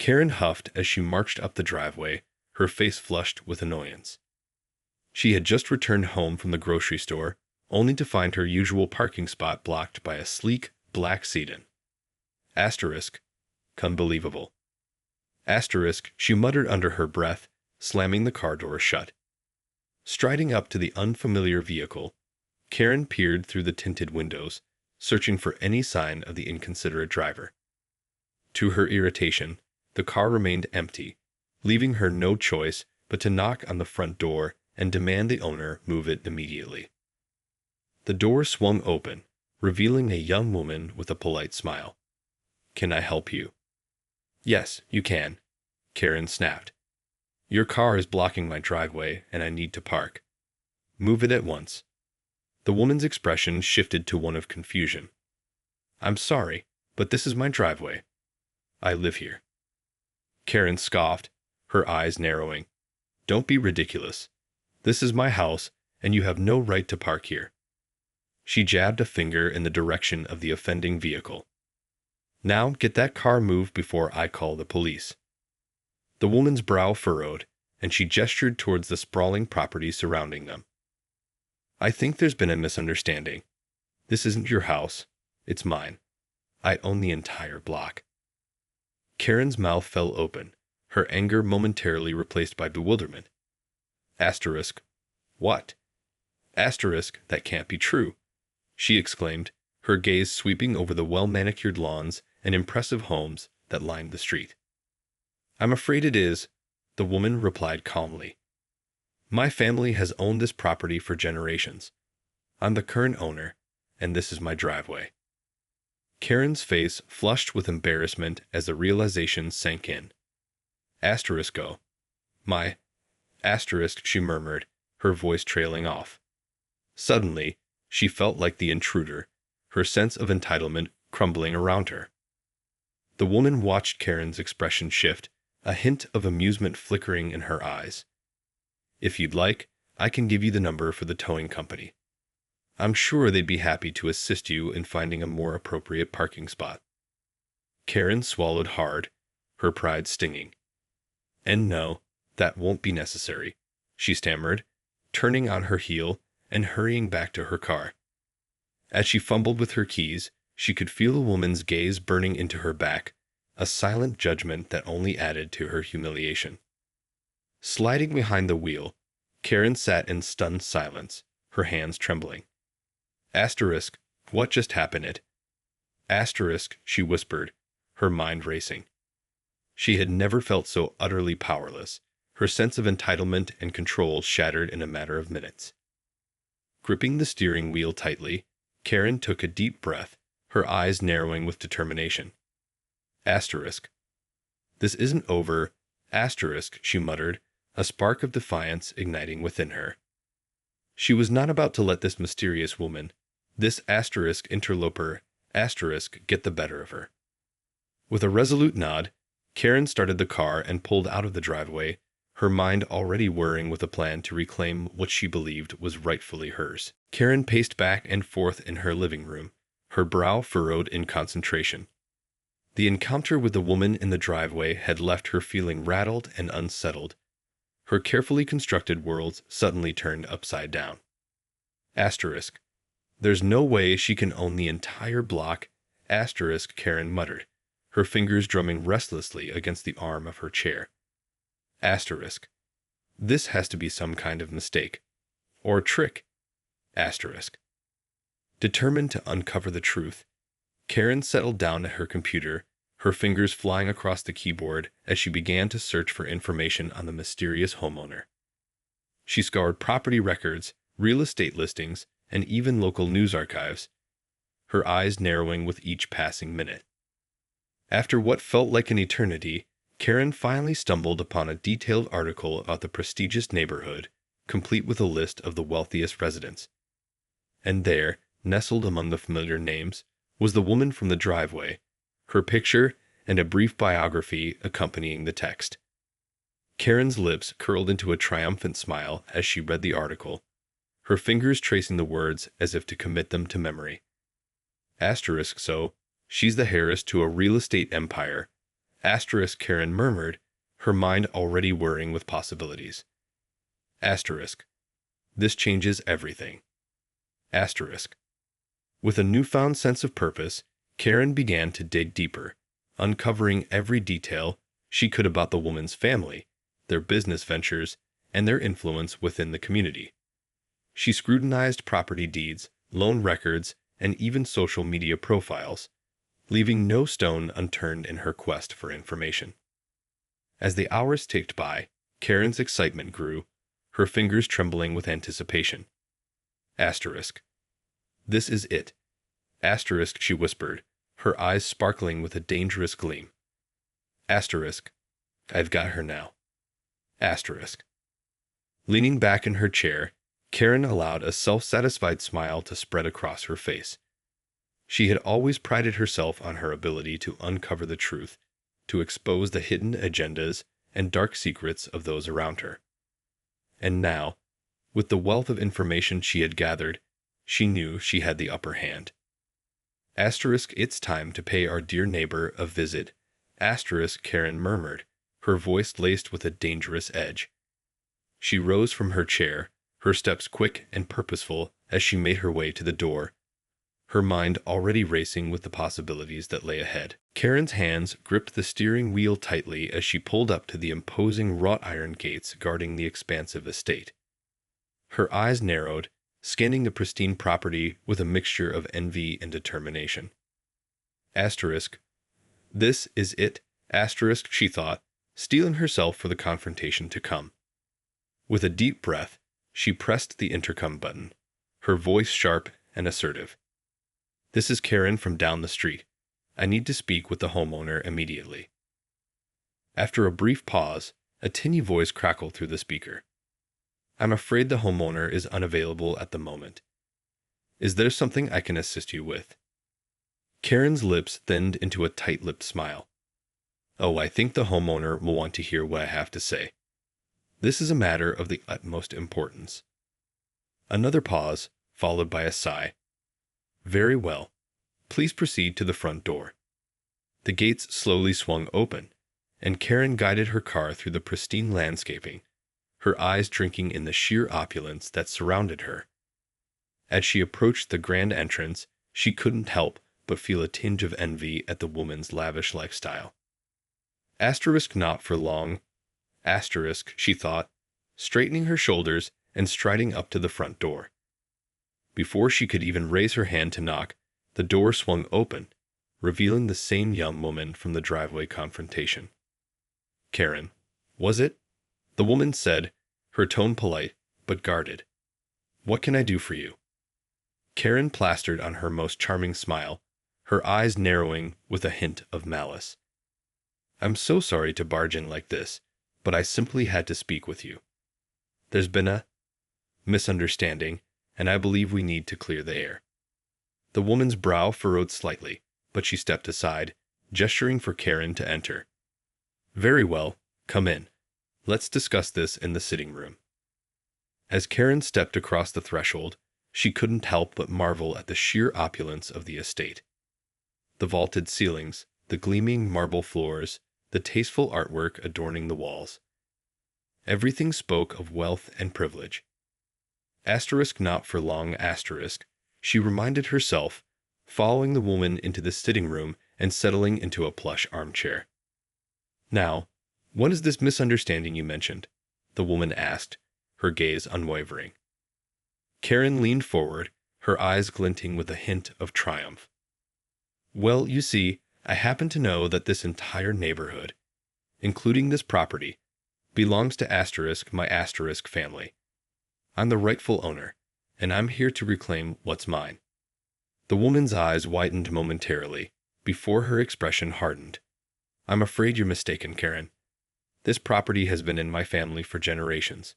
Karen huffed as she marched up the driveway, her face flushed with annoyance. She had just returned home from the grocery store, only to find her usual parking spot blocked by a sleek, black sedan. Asterisk. Unbelievable. Asterisk, she muttered under her breath, slamming the car door shut. Striding up to the unfamiliar vehicle, Karen peered through the tinted windows, searching for any sign of the inconsiderate driver. To her irritation, the car remained empty, leaving her no choice but to knock on the front door and demand the owner move it immediately. The door swung open, revealing a young woman with a polite smile. "Can I help you?" "Yes, you can," Karen snapped. "Your car is blocking my driveway and I need to park. Move it at once." The woman's expression shifted to one of confusion. "I'm sorry, but this is my driveway. I live here." Karen scoffed, her eyes narrowing. "Don't be ridiculous. This is my house, and you have no right to park here." She jabbed a finger in the direction of the offending vehicle. "Now get that car moved before I call the police." The woman's brow furrowed, and she gestured towards the sprawling property surrounding them. "I think there's been a misunderstanding. This isn't your house. It's mine. I own the entire block." Karen's mouth fell open, her anger momentarily replaced by bewilderment. Asterisk. What? Asterisk, that can't be true, she exclaimed, her gaze sweeping over the well-manicured lawns and impressive homes that lined the street. "I'm afraid it is," the woman replied calmly. "My family has owned this property for generations. I'm the current owner, and this is my driveway." Karen's face flushed with embarrassment as the realization sank in. Asterisk go. "My..." Asterisk, she murmured, her voice trailing off. Suddenly, she felt like the intruder, her sense of entitlement crumbling around her. The woman watched Karen's expression shift, a hint of amusement flickering in her eyes. "If you'd like, I can give you the number for the towing company. I'm sure they'd be happy to assist you in finding a more appropriate parking spot." Karen swallowed hard, her pride stinging. "And no, that won't be necessary," she stammered, turning on her heel and hurrying back to her car. As she fumbled with her keys, she could feel the woman's gaze burning into her back, a silent judgment that only added to her humiliation. Sliding behind the wheel, Karen sat in stunned silence, her hands trembling. Asterisk, what just happened? Asterisk, she whispered, her mind racing. She had never felt so utterly powerless, her sense of entitlement and control shattered in a matter of minutes. Gripping the steering wheel tightly, Karen took a deep breath, her eyes narrowing with determination. Asterisk. "This isn't over," asterisk, she muttered, a spark of defiance igniting within her. She was not about to let this mysterious woman, this asterisk interloper, asterisk, get the better of her. With a resolute nod, Karen started the car and pulled out of the driveway, her mind already whirring with a plan to reclaim what she believed was rightfully hers. Karen paced back and forth in her living room, her brow furrowed in concentration. The encounter with the woman in the driveway had left her feeling rattled and unsettled. Her carefully constructed worlds suddenly turned upside down. Asterisk. "There's no way she can own the entire block," asterisk, Karen muttered, her fingers drumming restlessly against the arm of her chair. Asterisk. "This has to be some kind of mistake. Or trick." Asterisk. Determined to uncover the truth, Karen settled down at her computer, her fingers flying across the keyboard as she began to search for information on the mysterious homeowner. She scoured property records, real estate listings, and even local news archives, her eyes narrowing with each passing minute. After what felt like an eternity, Karen finally stumbled upon a detailed article about the prestigious neighborhood, complete with a list of the wealthiest residents. And there, nestled among the familiar names, was the woman from the driveway, her picture and a brief biography accompanying the text. Karen's lips curled into a triumphant smile as she read the article, her fingers tracing the words as if to commit them to memory. Asterisk, so, she's the heiress to a real estate empire, Asterisk, Karen murmured, her mind already whirring with possibilities. Asterisk. This changes everything. Asterisk. With a newfound sense of purpose, Karen began to dig deeper, uncovering every detail she could about the woman's family, their business ventures, and their influence within the community. She scrutinized property deeds, loan records, and even social media profiles, leaving no stone unturned in her quest for information. As the hours ticked by, Karen's excitement grew, her fingers trembling with anticipation. Asterisk. This is it. Asterisk, she whispered, her eyes sparkling with a dangerous gleam. Asterisk. I've got her now. Asterisk. Leaning back in her chair, Karen allowed a self-satisfied smile to spread across her face. She had always prided herself on her ability to uncover the truth, to expose the hidden agendas and dark secrets of those around her. And now, with the wealth of information she had gathered, she knew she had the upper hand. Asterisk, it's time to pay our dear neighbor a visit. Asterisk, Karen murmured, her voice laced with a dangerous edge. She rose from her chair, her steps quick and purposeful as she made her way to the door, her mind already racing with the possibilities that lay ahead. Karen's hands gripped the steering wheel tightly as she pulled up to the imposing wrought iron gates guarding the expansive estate. Her eyes narrowed, scanning the pristine property with a mixture of envy and determination. Asterisk. This is it. Asterisk, she thought, steeling herself for the confrontation to come. With a deep breath, she pressed the intercom button, her voice sharp and assertive. This is Karen from down the street. I need to speak with the homeowner immediately. After a brief pause, a tinny voice crackled through the speaker. I'm afraid the homeowner is unavailable at the moment. Is there something I can assist you with? Karen's lips thinned into a tight-lipped smile. Oh, I think the homeowner will want to hear what I have to say. This is a matter of the utmost importance. Another pause, followed by a sigh. Very well. Please proceed to the front door. The gates slowly swung open, and Karen guided her car through the pristine landscaping, her eyes drinking in the sheer opulence that surrounded her. As she approached the grand entrance, she couldn't help but feel a tinge of envy at the woman's lavish lifestyle. Asterisk, not for long. Asterisk, she thought, straightening her shoulders and striding up to the front door. Before she could even raise her hand to knock, the door swung open, revealing the same young woman from the driveway confrontation. Karen, was it? The woman said, her tone polite but guarded. What can I do for you? Karen plastered on her most charming smile, her eyes narrowing with a hint of malice. I'm so sorry to barge in like this, but I simply had to speak with you. There's been a misunderstanding, and I believe we need to clear the air. The woman's brow furrowed slightly, but she stepped aside, gesturing for Karen to enter. Very well, come in. Let's discuss this in the sitting room. As Karen stepped across the threshold, she couldn't help but marvel at the sheer opulence of the estate. The vaulted ceilings, the gleaming marble floors, the tasteful artwork adorning the walls. Everything spoke of wealth and privilege. Asterisk, not for long. Asterisk, she reminded herself, following the woman into the sitting room and settling into a plush armchair. Now, what is this misunderstanding you mentioned? The woman asked, her gaze unwavering. Karen leaned forward, her eyes glinting with a hint of triumph. Well, you see, I happen to know that this entire neighborhood, including this property, belongs to Asterisk, my Asterisk family. I'm the rightful owner, and I'm here to reclaim what's mine. The woman's eyes widened momentarily, before her expression hardened. I'm afraid you're mistaken, Karen. This property has been in my family for generations.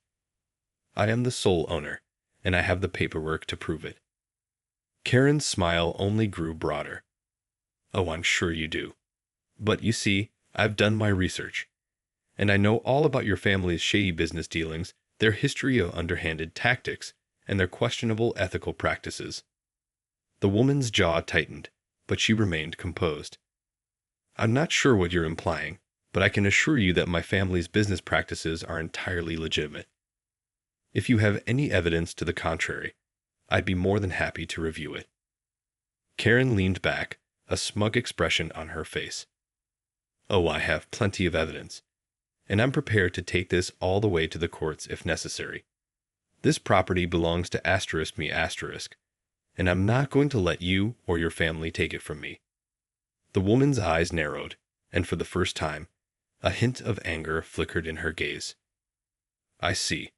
I am the sole owner, and I have the paperwork to prove it. Karen's smile only grew broader. Oh, I'm sure you do. But you see, I've done my research, and I know all about your family's shady business dealings, their history of underhanded tactics, and their questionable ethical practices. The woman's jaw tightened, but she remained composed. I'm not sure what you're implying, but I can assure you that my family's business practices are entirely legitimate. If you have any evidence to the contrary, I'd be more than happy to review it. Karen leaned back, a smug expression on her face. Oh, I have plenty of evidence, and I'm prepared to take this all the way to the courts if necessary. This property belongs to *me*, and I'm not going to let you or your family take it from me. The woman's eyes narrowed, and for the first time, a hint of anger flickered in her gaze. I see.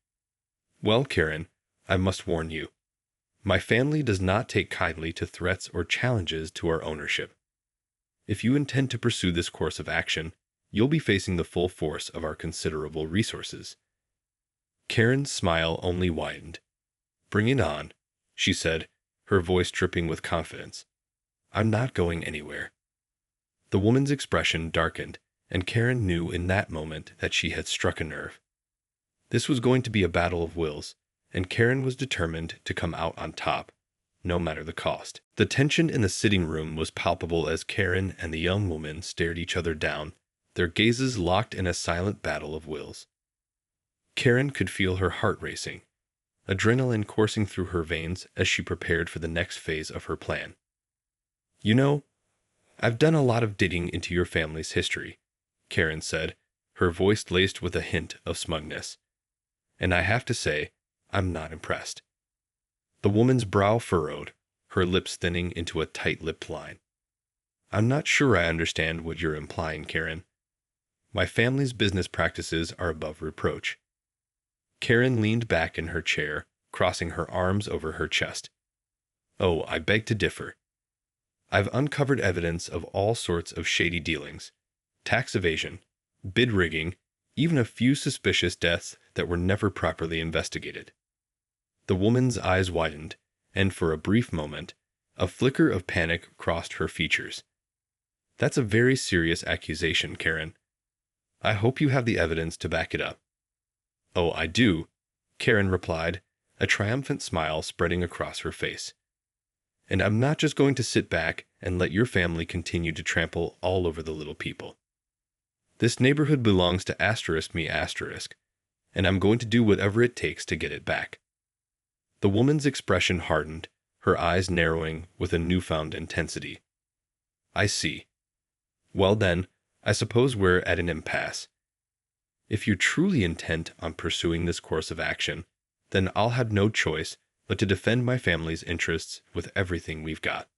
Well, Karen, I must warn you. My family does not take kindly to threats or challenges to our ownership. If you intend to pursue this course of action, you'll be facing the full force of our considerable resources. Karen's smile only widened. Bring it on, she said, her voice dripping with confidence. I'm not going anywhere. The woman's expression darkened, and Karen knew in that moment that she had struck a nerve. This was going to be a battle of wills, and Karen was determined to come out on top, no matter the cost. The tension in the sitting room was palpable as Karen and the young woman stared each other down, their gazes locked in a silent battle of wills. Karen could feel her heart racing, adrenaline coursing through her veins as she prepared for the next phase of her plan. You know, I've done a lot of digging into your family's history, Karen said, her voice laced with a hint of smugness. And I have to say, I'm not impressed. The woman's brow furrowed, her lips thinning into a tight-lipped line. I'm not sure I understand what you're implying, Karen. My family's business practices are above reproach. Karen leaned back in her chair, crossing her arms over her chest. Oh, I beg to differ. I've uncovered evidence of all sorts of shady dealings, tax evasion, bid rigging, even a few suspicious deaths that were never properly investigated. The woman's eyes widened, and for a brief moment, a flicker of panic crossed her features. That's a very serious accusation, Karen. I hope you have the evidence to back it up. Oh, I do, Karen replied, a triumphant smile spreading across her face. And I'm not just going to sit back and let your family continue to trample all over the little people. This neighborhood belongs to *me*, and I'm going to do whatever it takes to get it back. The woman's expression hardened, her eyes narrowing with a newfound intensity. I see. Well then, I suppose we're at an impasse. If you're truly intent on pursuing this course of action, then I'll have no choice but to defend my family's interests with everything we've got.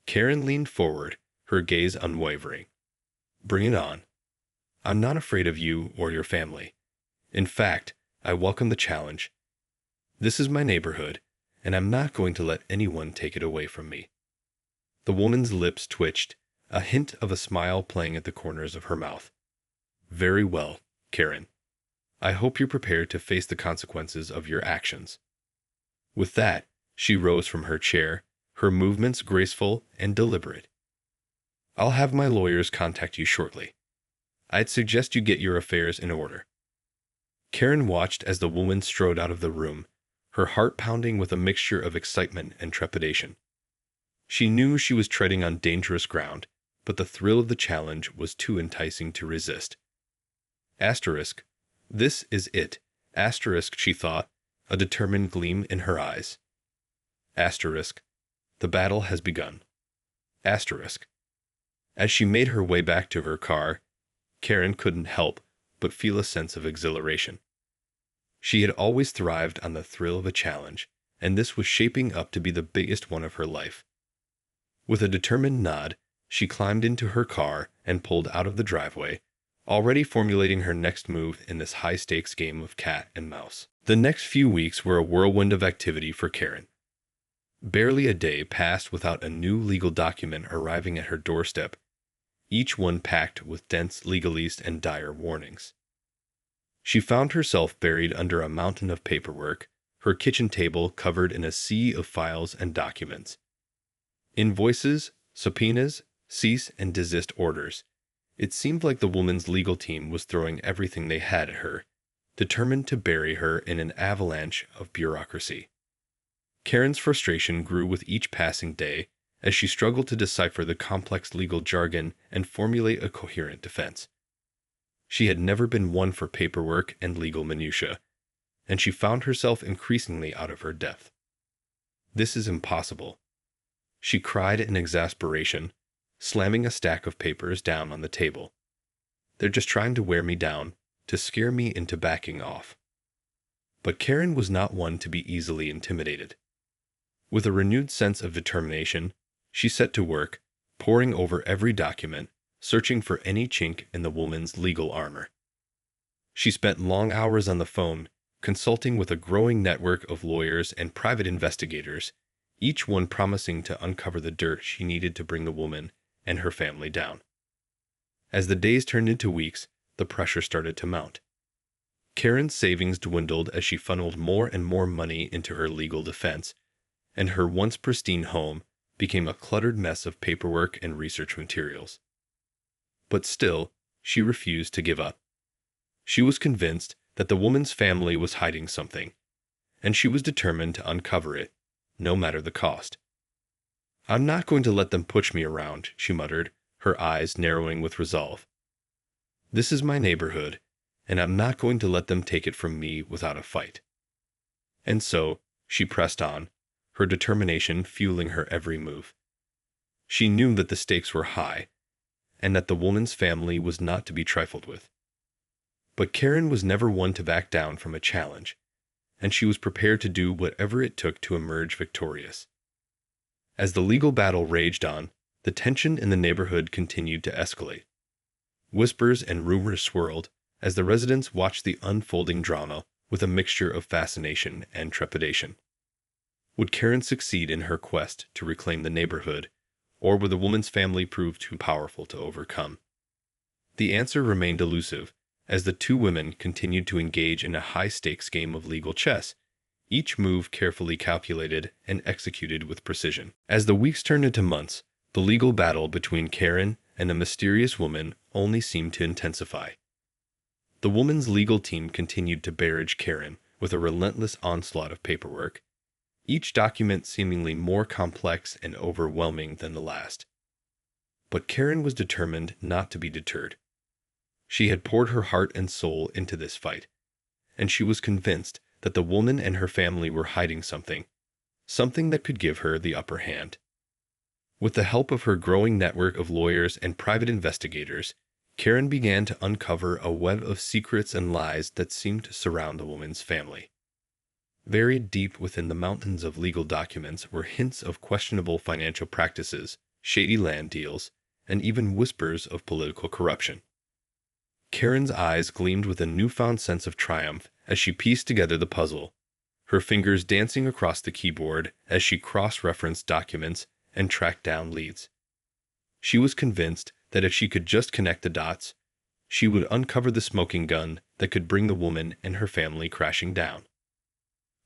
Karen leaned forward, her gaze unwavering. Bring it on. I'm not afraid of you or your family. In fact, I welcome the challenge. This is my neighborhood, and I'm not going to let anyone take it away from me. The woman's lips twitched, a hint of a smile playing at the corners of her mouth. Very well, Karen. I hope you're prepared to face the consequences of your actions. With that, she rose from her chair, her movements graceful and deliberate. I'll have my lawyers contact you shortly. I'd suggest you get your affairs in order. Karen watched as the woman strode out of the room, her heart pounding with a mixture of excitement and trepidation. She knew she was treading on dangerous ground, but the thrill of the challenge was too enticing to resist. This is it. She thought, a determined gleam in her eyes. The battle has begun. As she made her way back to her car, Karen couldn't help but feel a sense of exhilaration. She had always thrived on the thrill of a challenge, and this was shaping up to be the biggest one of her life. With a determined nod, she climbed into her car and pulled out of the driveway, already formulating her next move in this high-stakes game of cat and mouse. The next few weeks were a whirlwind of activity for Karen. Barely a day passed without a new legal document arriving at her doorstep, each one packed with dense legalese and dire warnings. She found herself buried under a mountain of paperwork, her kitchen table covered in a sea of files and documents. Invoices, subpoenas, cease and desist orders. It seemed like the woman's legal team was throwing everything they had at her, determined to bury her in an avalanche of bureaucracy. Karen's frustration grew with each passing day, as she struggled to decipher the complex legal jargon and formulate a coherent defense. She had never been one for paperwork and legal minutiae, and she found herself increasingly out of her depth. "This is impossible," she cried in exasperation, slamming a stack of papers down on the table. "They're just trying to wear me down, to scare me into backing off." But Karen was not one to be easily intimidated. With a renewed sense of determination, she set to work, poring over every document, searching for any chink in the woman's legal armor. She spent long hours on the phone, consulting with a growing network of lawyers and private investigators, each one promising to uncover the dirt she needed to bring the woman and her family down. As the days turned into weeks, the pressure started to mount. Karen's savings dwindled as she funneled more and more money into her legal defense, and her once pristine home became a cluttered mess of paperwork and research materials. But still, she refused to give up. She was convinced that the woman's family was hiding something, and she was determined to uncover it, no matter the cost. "I'm not going to let them push me around," she muttered, her eyes narrowing with resolve. "This is my neighborhood, and I'm not going to let them take it from me without a fight." And so, she pressed on, her determination fueling her every move. She knew that the stakes were high, and that the woman's family was not to be trifled with. But Karen was never one to back down from a challenge, and she was prepared to do whatever it took to emerge victorious. As the legal battle raged on, the tension in the neighborhood continued to escalate. Whispers and rumors swirled as the residents watched the unfolding drama with a mixture of fascination and trepidation. Would Karen succeed in her quest to reclaim the neighborhood, or would the woman's family prove too powerful to overcome? The answer remained elusive, as the two women continued to engage in a high-stakes game of legal chess, each move carefully calculated and executed with precision. As the weeks turned into months, the legal battle between Karen and the mysterious woman only seemed to intensify. The woman's legal team continued to barrage Karen with a relentless onslaught of paperwork, each document seemingly more complex and overwhelming than the last. But Karen was determined not to be deterred. She had poured her heart and soul into this fight, and she was convinced that the woman and her family were hiding something that could give her the upper hand. With the help of her growing network of lawyers and private investigators, Karen began to uncover a web of secrets and lies that seemed to surround the woman's family. Buried deep within the mountains of legal documents were hints of questionable financial practices, shady land deals, and even whispers of political corruption. Karen's eyes gleamed with a newfound sense of triumph as she pieced together the puzzle, her fingers dancing across the keyboard as she cross-referenced documents and tracked down leads. She was convinced that if she could just connect the dots, she would uncover the smoking gun that could bring the woman and her family crashing down.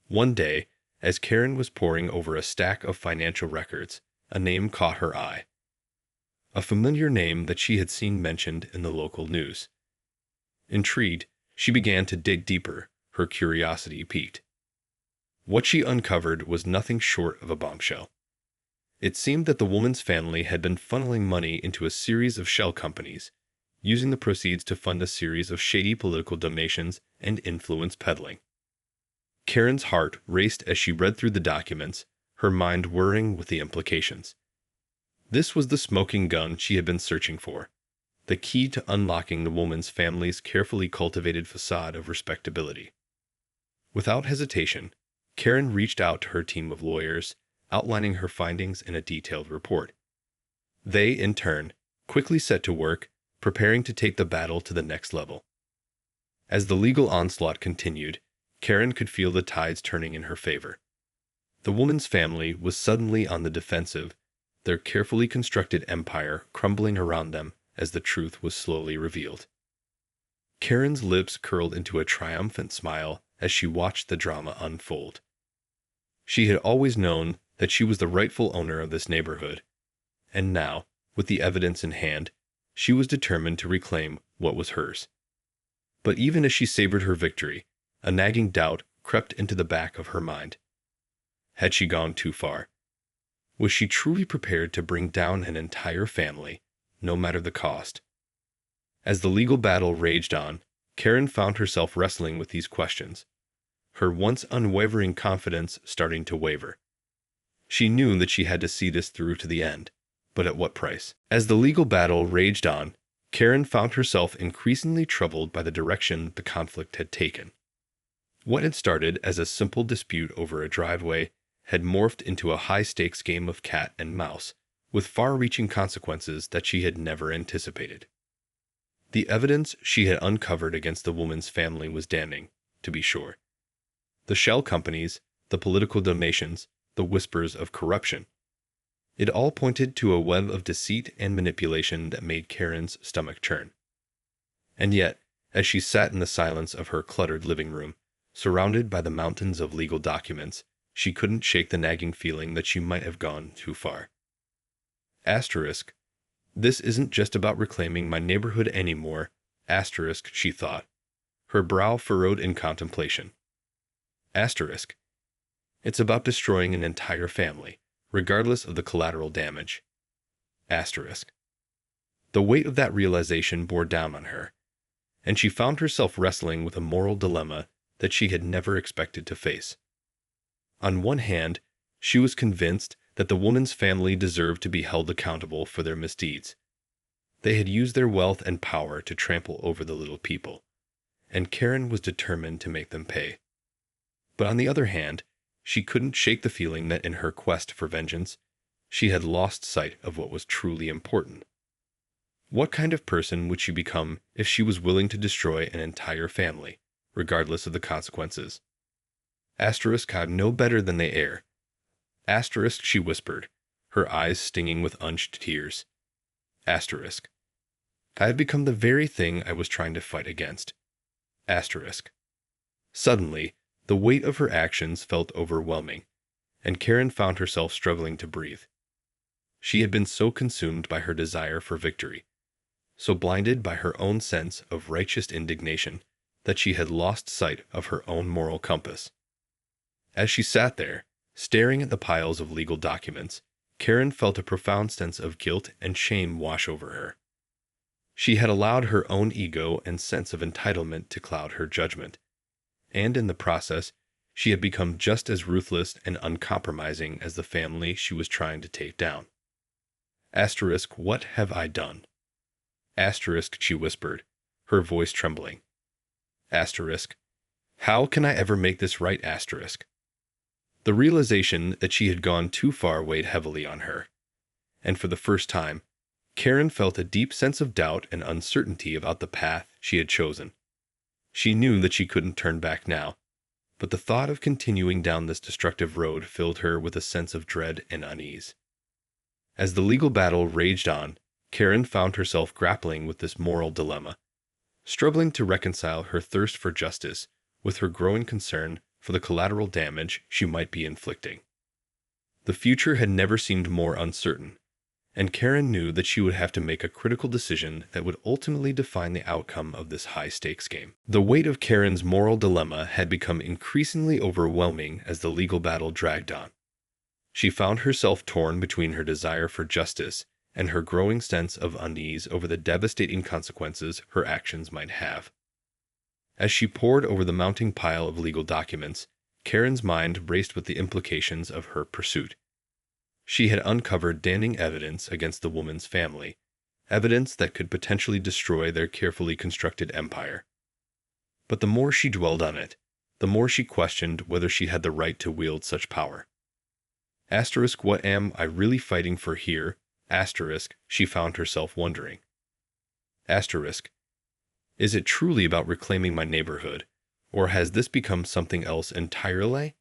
One day, as Karen was poring over a stack of financial records, a name caught her eye. A familiar name that she had seen mentioned in the local news. Intrigued, she began to dig deeper, her curiosity piqued. What she uncovered was nothing short of a bombshell. It seemed that the woman's family had been funneling money into a series of shell companies, using the proceeds to fund a series of shady political donations and influence peddling. Karen's heart raced as she read through the documents, her mind whirring with the implications. This was the smoking gun she had been searching for, the key to unlocking the woman's family's carefully cultivated facade of respectability. Without hesitation, Karen reached out to her team of lawyers, outlining her findings in a detailed report. They, in turn, quickly set to work, preparing to take the battle to the next level. As the legal onslaught continued, Karen could feel the tides turning in her favor. The woman's family was suddenly on the defensive, their carefully constructed empire crumbling around them as the truth was slowly revealed. Karen's lips curled into a triumphant smile as she watched the drama unfold. She had always known that she was the rightful owner of this neighborhood, and now, with the evidence in hand, she was determined to reclaim what was hers. But even as she savored her victory, a nagging doubt crept into the back of her mind. Had she gone too far? Was she truly prepared to bring down an entire family, no matter the cost? As the legal battle raged on, Karen found herself wrestling with these questions, her once unwavering confidence starting to waver. She knew that she had to see this through to the end, but at what price? As the legal battle raged on, Karen found herself increasingly troubled by the direction the conflict had taken. What had started as a simple dispute over a driveway had morphed into a high-stakes game of cat and mouse, with far-reaching consequences that she had never anticipated. The evidence she had uncovered against the woman's family was damning, to be sure. The shell companies, the political donations, the whispers of corruption. It all pointed to a web of deceit and manipulation that made Karen's stomach churn. And yet, as she sat in the silence of her cluttered living room, surrounded by the mountains of legal documents, she couldn't shake the nagging feeling that she might have gone too far. Asterisk. This isn't just about reclaiming my neighborhood anymore, asterisk, she thought, her brow furrowed in contemplation. Asterisk. It's about destroying an entire family, regardless of the collateral damage. Asterisk. The weight of that realization bore down on her, and she found herself wrestling with a moral dilemma that she had never expected to face. On one hand, she was convinced that the woman's family deserved to be held accountable for their misdeeds. They had used their wealth and power to trample over the little people, and Karen was determined to make them pay. But on the other hand, she couldn't shake the feeling that in her quest for vengeance, she had lost sight of what was truly important. What kind of person would she become if she was willing to destroy an entire family, regardless of the consequences? Asterisk, I'm no better than they are. Asterisk, she whispered, her eyes stinging with unshed tears. Asterisk. I have become the very thing I was trying to fight against. Asterisk. Suddenly, the weight of her actions felt overwhelming, and Karen found herself struggling to breathe. She had been so consumed by her desire for victory, so blinded by her own sense of righteous indignation, that she had lost sight of her own moral compass. As she sat there, staring at the piles of legal documents, Karen felt a profound sense of guilt and shame wash over her. She had allowed her own ego and sense of entitlement to cloud her judgment, and in the process, she had become just as ruthless and uncompromising as the family she was trying to take down. Asterisk, what have I done? Asterisk, she whispered, her voice trembling. Asterisk, how can I ever make this right? Asterisk. The realization that she had gone too far weighed heavily on her, and for the first time, Karen felt a deep sense of doubt and uncertainty about the path she had chosen. She knew that she couldn't turn back now, but the thought of continuing down this destructive road filled her with a sense of dread and unease. As the legal battle raged on, Karen found herself grappling with this moral dilemma, struggling to reconcile her thirst for justice with her growing concern for the collateral damage she might be inflicting. The future had never seemed more uncertain, and Karen knew that she would have to make a critical decision that would ultimately define the outcome of this high-stakes game. The weight of Karen's moral dilemma had become increasingly overwhelming as the legal battle dragged on. She found herself torn between her desire for justice and her growing sense of unease over the devastating consequences her actions might have. As she pored over the mounting pile of legal documents, Karen's mind raced with the implications of her pursuit. She had uncovered damning evidence against the woman's family, evidence that could potentially destroy their carefully constructed empire. But the more she dwelled on it, the more she questioned whether she had the right to wield such power. Asterisk, what am I really fighting for here? Asterisk, she found herself wondering. Asterisk, is it truly about reclaiming my neighborhood, or has this become something else entirely?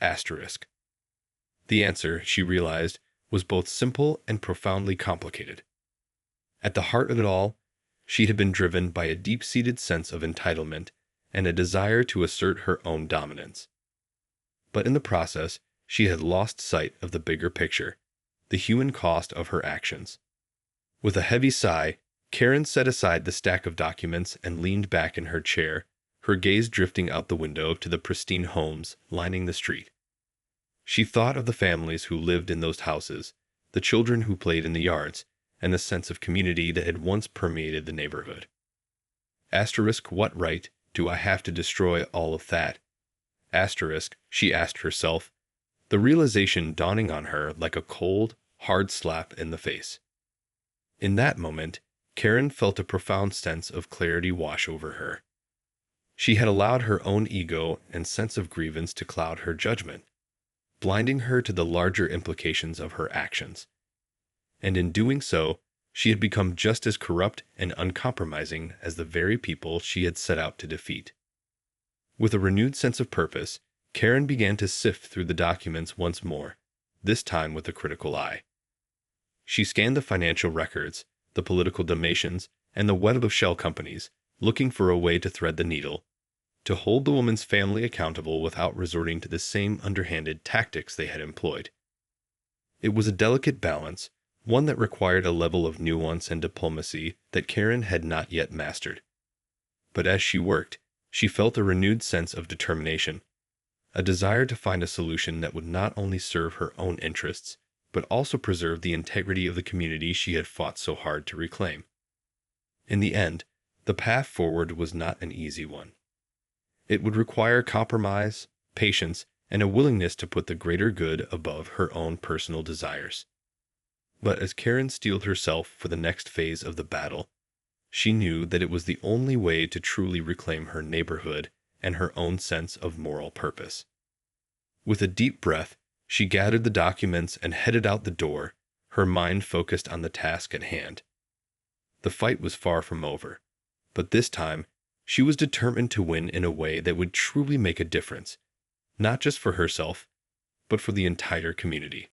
Asterisk. The answer, she realized, was both simple and profoundly complicated. At the heart of it all, she had been driven by a deep-seated sense of entitlement and a desire to assert her own dominance. But in the process, she had lost sight of the bigger picture, the human cost of her actions. With a heavy sigh, Karen set aside the stack of documents and leaned back in her chair, her gaze drifting out the window to the pristine homes lining the street. She thought of the families who lived in those houses, the children who played in the yards, and the sense of community that had once permeated the neighborhood. Asterisk, what right do I have to destroy all of that? Asterisk, she asked herself, the realization dawning on her like a cold, hard slap in the face. In that moment, Karen felt a profound sense of clarity wash over her. She had allowed her own ego and sense of grievance to cloud her judgment, blinding her to the larger implications of her actions. And in doing so, she had become just as corrupt and uncompromising as the very people she had set out to defeat. With a renewed sense of purpose, Karen began to sift through the documents once more, this time with a critical eye. She scanned the financial records, the political donations, and the web of shell companies, looking for a way to thread the needle, to hold the woman's family accountable without resorting to the same underhanded tactics they had employed. It was a delicate balance, one that required a level of nuance and diplomacy that Karen had not yet mastered. But as she worked, she felt a renewed sense of determination, a desire to find a solution that would not only serve her own interests, but also preserve the integrity of the community she had fought so hard to reclaim. In the end, the path forward was not an easy one. It would require compromise, patience, and a willingness to put the greater good above her own personal desires. But as Karen steeled herself for the next phase of the battle, she knew that it was the only way to truly reclaim her neighborhood and her own sense of moral purpose. With a deep breath, she gathered the documents and headed out the door, her mind focused on the task at hand. The fight was far from over, but this time, she was determined to win in a way that would truly make a difference, not just for herself, but for the entire community.